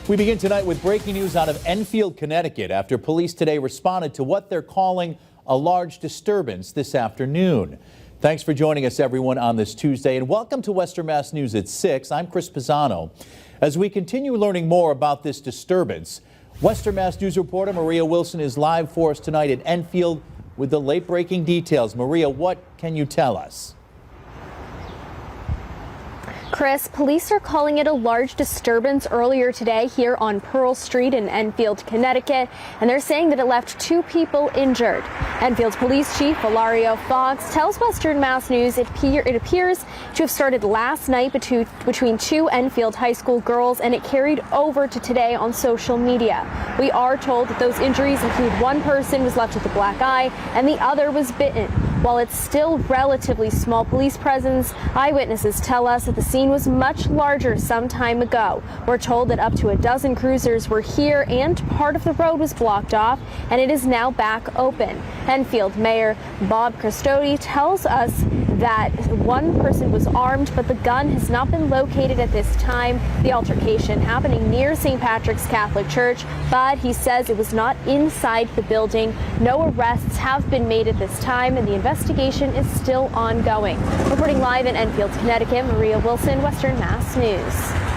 We begin tonight with breaking news out of Enfield, Connecticut, after police today responded to what they're calling a large disturbance this afternoon. Thanks for joining us, everyone, on this Tuesday, and welcome to Western Mass News at 6. I'm Chris Pisano. As we continue learning more about this disturbance, Western Mass News reporter Maria Wilson is live for us tonight at Enfield with the late-breaking details. Maria, what can you tell us? Chris, police are calling it a large disturbance earlier today here on Pearl Street in Enfield, Connecticut, and they're saying that it left 2 people injured. Enfield's police chief, Valerio Fox, tells Western Mass News it appears to have started last night between 2 Enfield high school girls, and it carried over to today on social media. We are told that those injuries include one person was left with a black eye and the other was bitten. While it's still relatively small police presence, eyewitnesses tell us that the scene was much larger some time ago. We're told that up to a dozen cruisers were here and part of the road was blocked off, and it is now back open. Enfield Mayor Bob Custody tells us that one person was armed, but the gun has not been located at this time. The altercation happening near St. Patrick's Catholic Church, but he says it was not inside the building. No arrests have been made at this time, and the investigation is still ongoing. Reporting live in Enfield, Connecticut, Maria Wilson, Western Mass News.